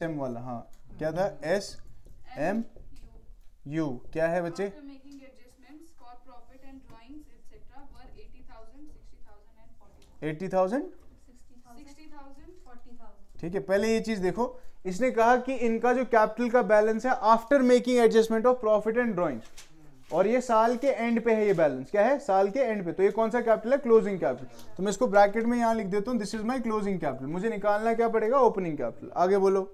M वाला, हाँ क्या था, एस एम यू क्या है बच्चे, 80,000 ठीक है। पहले ये चीज देखो, इसने कहा कि इनका जो कैपिटल का बैलेंस है after making adjustment of profit and drawings, और ये साल के एंड पे है, ये बैलेंस क्या है, साल के एंड पे। तो ये कौन सा कैपिटल है, क्लोजिंग कैपिटल। तो मैं इसको ब्रैकेट में यहां लिख देता हूं, this is my closing capital. मुझे निकालना क्या पड़ेगा, ओपनिंग कैपिटल। आगे बोलो।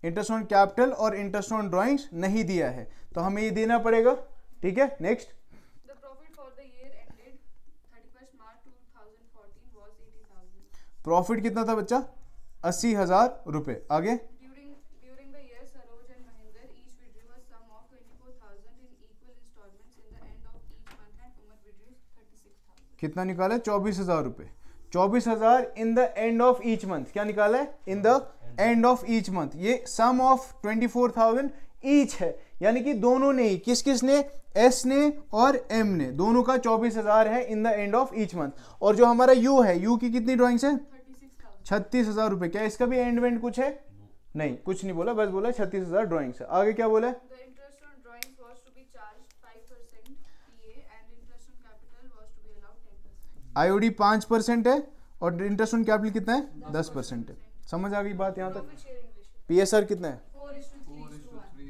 इंटरेस्ट ऑन कैपिटल और इंटरेस्ट ऑन ड्रॉइंग्स नहीं दिया है, तो हमें ये देना पड़ेगा, ठीक है। नेक्स्ट, प्रॉफिट कितना था बच्चा, 80,000 रुपए। आगे, कितना निकाला है, 24,000 रुपए। 24,000 in the end of each month, क्या निकाला है, in the end of each month. ये सम ऑफ 24,000 ईच है, यानी कि दोनों ने ही, किस किस ने, एस ने और एम ने, दोनों का 24,000 है in the end of each month. और जो हमारा यू है, यू की कितनी ड्राइंग्स है, 36,000 रुपए। क्या इसका भी एंड वेंड कुछ है, नहीं, कुछ नहीं बोला, बस बोला 36,000 ड्राइंग्स है। आगे क्या बोला है, आईओडी 5% है और इंटरेस्ट ऑन कैपिटल कितना है, 10% है। समझ आ गई बात यहाँ तक। पीएसआर कितना है,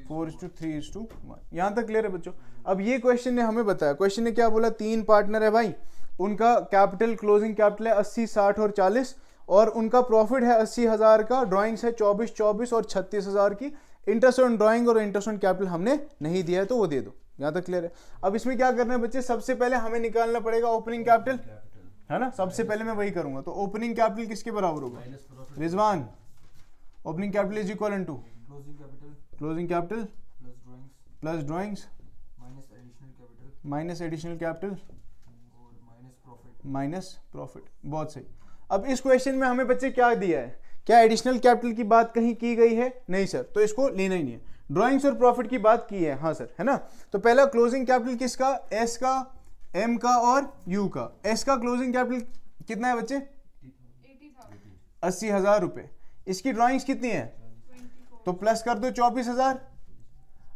4:3:1। यहाँ तक क्लियर है बच्चों। अब ये क्वेश्चन ने हमें बताया, क्वेश्चन ने क्या बोला, 3 पार्टनर है भाई, उनका कैपिटल, क्लोजिंग कैपिटल है 80, 60 और 40, और उनका प्रॉफिट है 80,000 का, ड्राइंग्स है 24 और 36,000 की। इंटरेस्ट ऑन ड्राइंग और इंटरेस्ट ऑन कैपिटल हमने नहीं दिया है, तो वो दे दो। यहाँ तक क्लियर है। अब इसमें क्या करना है बच्चे, सबसे पहले हमें निकालना पड़ेगा ओपनिंग कैपिटल, है ना, सबसे पहले मैं वही करूंगा। तो ओपनिंग कैपिटल किसके बराबर होगा, Rizwan, opening capital is equal to closing capital plus drawings minus additional capital minus profit. बहुत सही। अब इस क्वेश्चन में हमें बच्चे क्या दिया है, क्या एडिशनल कैपिटल की बात कहीं की गई है, नहीं सर, तो इसको लेना ही नहीं है। ड्राइंग्स और प्रॉफिट की बात की है, हाँ सर, है ना। तो पहला क्लोजिंग कैपिटल किसका, एस का, एम का और यू का। एस का क्लोजिंग कैपिटल कितना है बच्चे, 80,000 रुपए। इसकी ड्राइंग्स कितनी है, तो प्लस कर दो 24,000।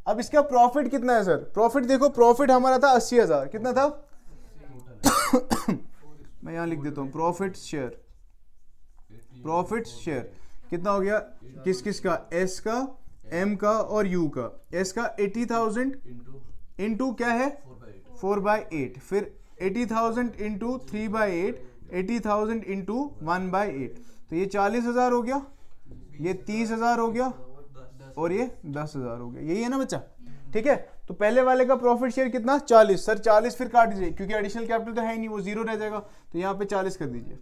अब इसका प्रॉफिट कितना है सर, प्रॉफिट देखो, प्रॉफिट हमारा था 80,000, कितना था मैं यहां लिख देता हूं, प्रॉफिट शेयर, प्रॉफिट शेयर कितना हो गया, किस किस का, एस का, एम का और यू का। एस का 80,000 इंटू क्या है, 4/8, फिर 80,000 इंटू 3/8, 80,000 इंटू 1/8, तो ये 40,000 हो गया, ये 30,000 हो गया और ये 10,000 हो गया। यही है ना बच्चा, ठीक है। तो पहले वाले का प्रॉफिट शेयर कितना, 40 सर, 40 फिर काट दीजिए क्योंकि एडिशनल कैपिटल तो है ही नहीं, वो 0 रह जाएगा, तो यहाँ पे 40 कर दीजिए,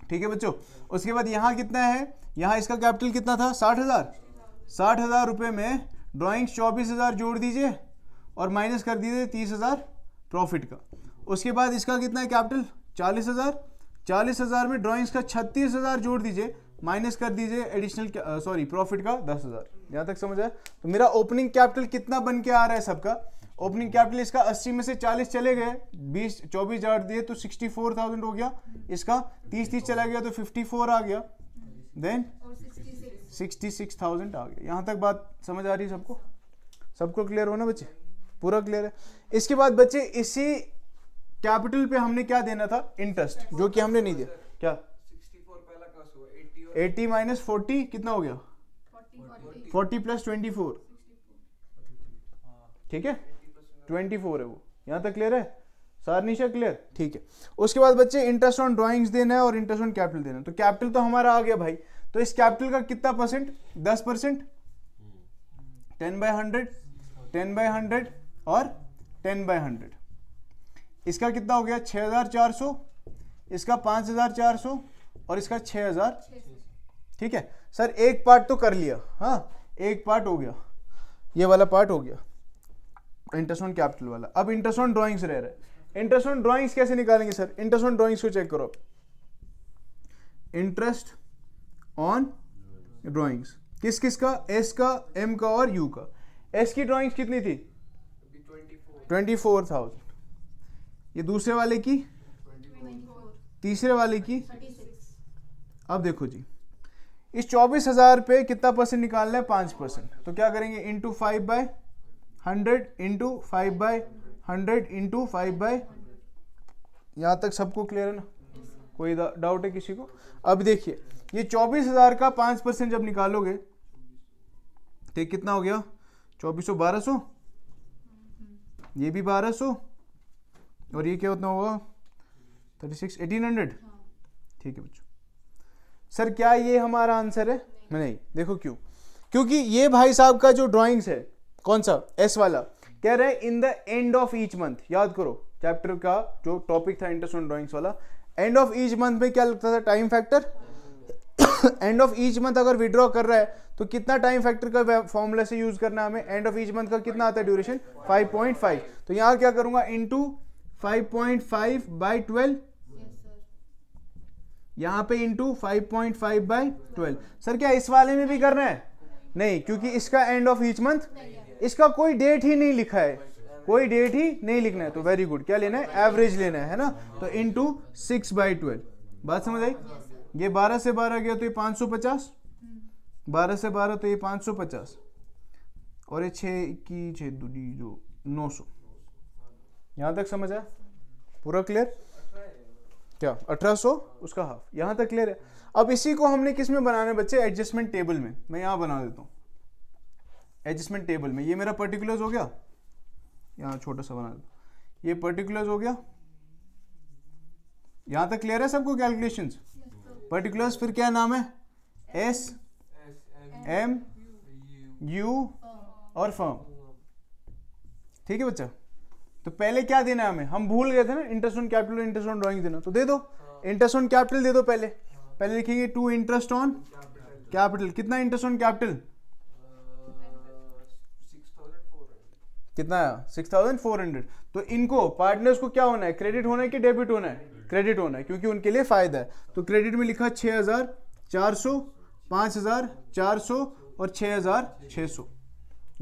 ठीक है बच्चों। उसके बाद यहाँ कितना है, यहाँ इसका कैपिटल कितना था, 60,000। 60,000 रुपए में ड्राइंग्स 24,000 जोड़ दीजिए और माइनस कर दीजिए 30,000 प्रॉफिट का। उसके बाद इसका कितना है कैपिटल, 40,000। 40,000 में ड्राइंग्स का 36,000 जोड़ दीजिए, माइनस कर दीजिए एडिशनल प्रॉफिट का 10,000। यहाँ तक समझ आया। तो मेरा ओपनिंग कैपिटल कितना बन के आ रहा है सबका, ओपनिंग कैपिटल इसका 80 में से 40 चले गए, 24 जोड़ दिए तो 64,000 हो गया, इसका 30 चला गया तो 54 आ गया, देन 66,000 आ गया। यहाँ तक बात समझ आ रही है सबको, सबको क्लियर हो ना बच्चे, पूरा क्लियर है। इसके बाद बच्चे इसी कैपिटल पे हमने क्या देना था, इंटरेस्ट, जो कि हमने नहीं दिया। क्या 80 माइनस 40 कितना हो गया, 40 प्लस 24, ठीक है 24 है वो। यहां तक क्लियर है सारनिशा, क्लियर, ठीक है। उसके बाद बच्चे इंटरेस्ट ऑन ड्राइंग्स देना है और इंटरेस्ट ऑन कैपिटल देना है। तो कैपिटल तो हमारा आ गया भाई, तो इस कैपिटल का कितना परसेंट, 10%, 10/100, 10/100 और 10/100। इसका कितना हो गया, 6,400, इसका 5,400 और इसका 6,000, ठीक है सर। एक पार्ट तो कर लिया, हाँ एक पार्ट हो गया, ये वाला पार्ट हो गया इंटरेस्ट ऑन कैपिटल वाला। अब इंटरेस्ट ऑन ड्राइंग्स रह रहा है। इंटरेस्ट ऑन ड्राइंग्स कैसे निकालेंगे सर, इंटरेस्ट ऑन ड्राइंग्स को चेक करो। इंटरेस्ट ऑन ड्राइंग्स किस किस का, एस का, एम का और यू का। एस की ड्राइंग्स कितनी थी, 24,000। ये दूसरे वाले की तीसरे वाले की 36। अब देखो जी, इस 24,000 पे कितना परसेंट निकालना है? 5%। तो क्या करेंगे? इंटू 5/100 इंटू 5/100 इंटू 5/, यहाँ तक सबको क्लियर है ना? कोई डाउट है किसी को? अब देखिए, ये 24,000 का 5% जब निकालोगे तो कितना हो गया? 2400 1200, ये भी 1200, और ये क्या होता होगा? 36 1800। ठीक है बच्चों। सर क्या ये हमारा आंसर है? नहीं। देखो क्यों? क्योंकि ये भाई साहब का जो ड्राइंग्स है, कौन सा? एस वाला, कह रहे हैं in the end of each month. याद करो चैप्टर का जो टॉपिक था इंटरेस्ट ऑन ड्राइंग्स वाला, एंड ऑफ ईच मंथ में क्या लगता था? Time factor. End of each month अगर विड्रॉ कर रहा है तो कितना टाइम फैक्टर का फॉर्मूला से यूज करना है हमें? एंड ऑफ ईच मंथ का कितना आता है ड्यूरेशन? 5.5। तो यहां क्या करूंगा? इंटू 5.5/12, यहां पे इंटू 5.5/12। सर क्या इस वाले में भी करना है? नहीं, क्योंकि इसका एंड ऑफ ईच मंथ, इसका कोई डेट ही नहीं लिखा है, कोई डेट ही नहीं लिखना है। तो वेरी गुड, क्या लेना है? एवरेज लेना है ना? तो इंटू 6/12। बात समझ आई? ये 12 से 12 गया तो ये 550, 12 से 12 तो ये 550, और ये 6 की 6 दूनी जो 900। यहां तक समझ आया? पूरा क्लियर? क्या 1800 उसका हाफ, यहां तक क्लियर है? अब इसी को हमने किस में बनाना है बच्चे? एडजस्टमेंट टेबल में। मैं यहां बना देता हूं एडजस्टमेंट टेबल में। ये मेरा पर्टिकुलर्स हो गया, यहां छोटा सा बना देता हूं, ये पर्टिकुलर्स हो गया। यहां तक क्लियर है सबको? कैलकुलेशंस, पर्टिकुलर्स, फिर क्या नाम है? एस एम यू और फर्म। ठीक है बच्चा? तो पहले क्या देना है हमें? हम भूल गए थे ना, interest on capital, interest on drawing देना, तो दे दो इंटरेस्ट ऑन कैपिटल दे दो। पहले लिखेंगे टू इंटरेस्ट ऑन कैपिटल। कितना इंटरेस्ट ऑन कैपिटल? कितना आया? 6400। तो इनको पार्टनर्स को क्या होना है? क्रेडिट होना है कि डेबिट होना है? क्रेडिट होना है, क्योंकि उनके लिए फायदा है। तो क्रेडिट में लिखा 6400, 5400 और 6600।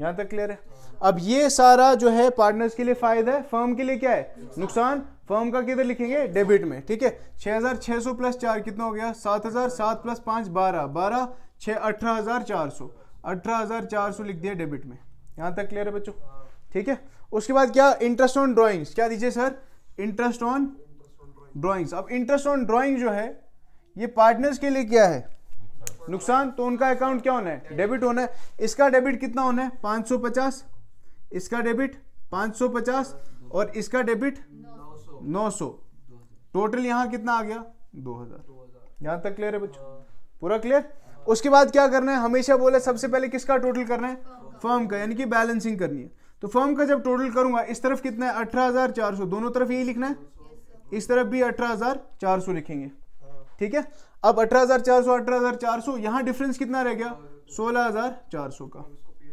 यहां तक क्लियर है? अब ये सारा जो है पार्टनर्स के लिए फायदा है, फर्म के लिए क्या है? नुकसान। फर्म का किधर लिखेंगे? डेबिट में। ठीक है? 6600 प्लस 4 कितना हो गया? 7000, 7 प्लस 5 12, 12 6 18,400, 18,400 लिख दिया डेबिट में। यहां तक क्लियर है बच्चों? ठीक है? उसके बाद क्या? Interest on drawings. क्या दीजिए सर? Interest on drawings. अब इंटरेस्ट ऑन ड्राइंग जो है ये पार्टनर्स के लिए क्या है? नुकसान। तो उनका अकाउंट क्या होना है? डेबिट होना है। इसका डेबिट कितना होना है? 550, इसका डेबिट 550 और इसका डेबिट 900। टोटल यहां कितना आ गया? 2000। यहां तक क्लियर है बच्चों? पूरा क्लियर? उसके बाद क्या करना है? हमेशा बोले सबसे पहले किसका टोटल करना है? फर्म का, यानी कि बैलेंसिंग करनी है। तो फर्म का जब टोटल करूंगा, इस तरफ कितना है? 18,400, दोनों तरफ यही लिखना है, इस तरफ भी 18,400 लिखेंगे। ठीक है? अब 18,400 18,400, यहां डिफरेंस कितना रह गया? 16,400 का।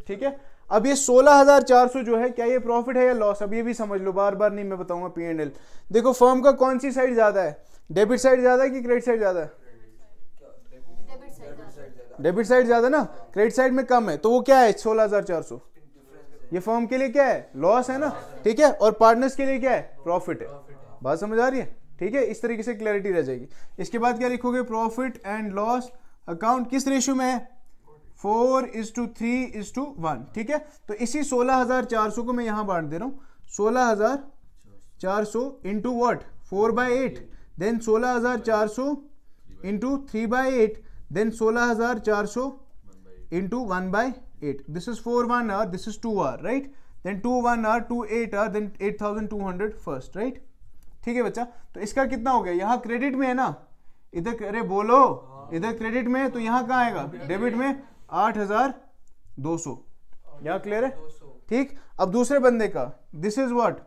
ठीक है? अब ये 16,400 जो है, क्या ये प्रॉफिट है या लॉस? अब ये भी समझ लो, बार बार नहीं मैं बताऊंगा। P&L देखो, फर्म का कौन सी साइड ज्यादा है? डेबिट साइड ज्यादा है कि क्रेडिट साइड ज्यादा है? डेबिट साइड ज्यादा ना, क्रेडिट साइड में कम है। तो वो क्या है? 16,400। ये फर्म के लिए क्या है? लॉस है ना? ठीक है? और पार्टनर्स के लिए क्या है? प्रॉफिट है। बात समझ आ रही है? ठीक है? इस तरीके से क्लैरिटी रह जाएगी। इसके बाद क्या लिखोगे? प्रॉफिट एंड लॉस अकाउंट किस रेशियो में है? 4:3:1। ठीक है? तो इसी 16,400 को मैं यहां बांट दे रहा हूं। 16,400 into what? 4/8, then 16,400 into 3/8, then 16,400 into 1/8. This is 4 1 hour, this is 2 hour, right? Then 2 1 hour, 2 8 hour, then 8,200 first, right? ठीक है बच्चा? तो इसका कितना हो गया? यहाँ क्रेडिट में है ना, इधर, अरे बोलो, इधर क्रेडिट में है, तो यहाँ कहाँ आएगा? डेबिट में 8,200। यहाँ क्लियर है? ठीक? अब दूसरे बंदे का, दिस इज व्हाट?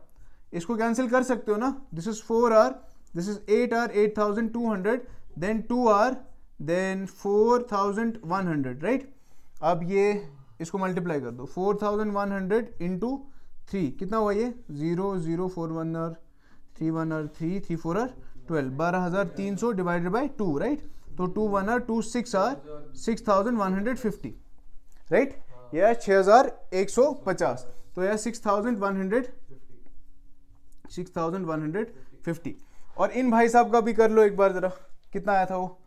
इसको कैंसिल कर सकते हो ना? This is 4 hour, this is 8 hour, 8,200, then 2 hour, then 4,100, right? अब ये इसको मल्टीप्लाई कर दो, 4,100 इंटू 3 कितना हुआ? ये 0 0 4 1 और 3 1 और 3 3 4 और 12, 12,300 डिवाइडेड बाई 2, राइट? तो 2 1 और 2 6 आर 6,150, राइट? यह 6,150, तो यह 6,150। और इन भाई साहब का भी कर लो एक बार जरा, कितना आया था वो,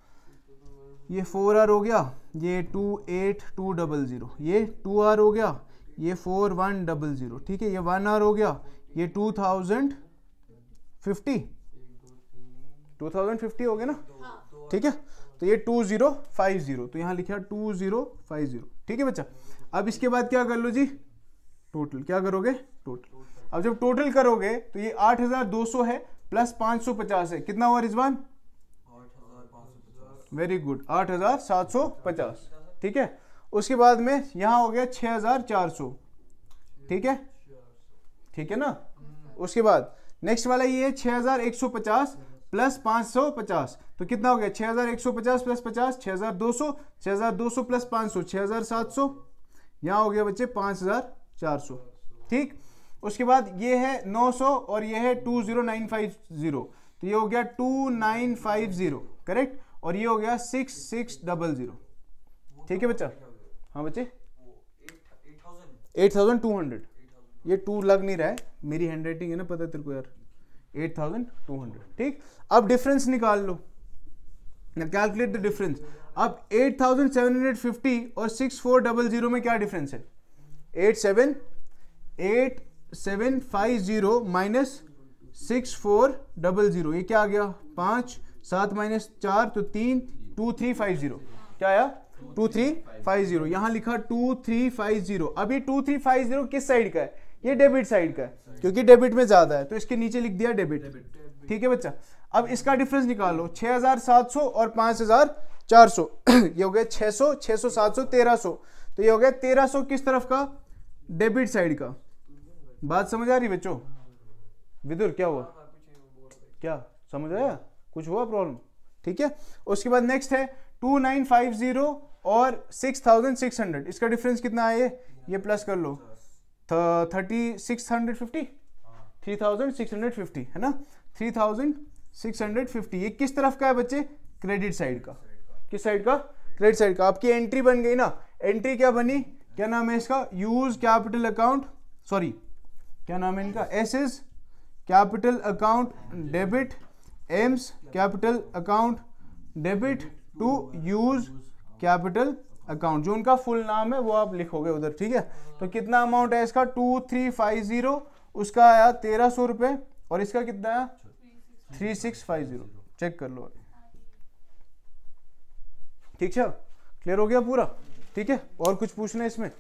ये 4R हो गया, ये 28200, ये 2R हो गया, ये 4100, ठीक है, ये 1R हो गया, ये 2050 हो गया ना, ठीक है, तो ये 2050, तो यहाँ लिखा 2050, ठीक है बच्चा। अब इसके बाद क्या कर लो जी, टोटल क्या करोगे, टोटल। अब जब टोटल करोगे तो ये 8200 है प्लस 550 है, कितना हुआ रिजवान, वेरी गुड, 8750, ठीक है। उसके बाद में यहाँ हो गया 6400, ठीक है, ठीक है ना। उसके बाद नेक्स्ट वाला ये है 6150 प्लस 550, तो कितना हो गया 6150 प्लस 50 6200, 6200 प्लस 500 6700, यहाँ हो गया बच्चे 5400, ठीक। उसके बाद ये है 900 और ये है 20950, तो ये हो गया 2950, करेक्ट, और ये हो गया 6600, ठीक है बच्चा। हाँ बच्चे 8200, ये 2 लग नहीं रहा है, मेरी हैंड राइटिंग है ना, पता है तेरे को यार, 8200, ठीक। अब डिफरेंस निकाल लो, कैलकुलेट द डिफरेंस। अब 8750 और 6400 में क्या डिफरेंस है, 8750 माइनस 6400, ये क्या आ गया 5, 7 माइनस 4 तो 3, 2350, क्या आया 2350, यहां लिखा 2350। अब ये 2350 किस साइड का है, ये डेबिट साइड का है, क्योंकि डेबिट में ज्यादा है तो इसके नीचे लिख दिया डेबिट, ठीक है बच्चा। अब इसका डिफरेंस निकालो, 6700 और 5400 ये हो गया 600, 600 700 1300, तो ये हो गया 1300 किस तरफ का, डेबिट साइड का। बात समझ आ रही बच्चों, विदुर क्या हुआ, क्या समझ आया, कुछ हुआ प्रॉब्लम, ठीक है। उसके बाद नेक्स्ट है 2950 और 6600, इसका डिफरेंस कितना है, ये प्लस कर लो 3650, 3650 है ना, 3650, ये किस तरफ का है बच्चे, क्रेडिट साइड का, किस साइड का, क्रेडिट साइड का। आपकी एंट्री बन गई ना, एंट्री क्या बनी, क्या नाम है इसका, यूज कैपिटल अकाउंट, सॉरी क्या नाम है इनका, S is capital account debit, M's capital account debit to Y's capital account, जो उनका फुल नाम है वो आप लिखोगे उधर, ठीक है। तो कितना अमाउंट है इसका 2350, उसका आया 1300 रुपए, और इसका कितना आया 3650, चेक कर लो, ठीक है, क्लियर हो गया पूरा, ठीक है। और कुछ पूछना है इसमें,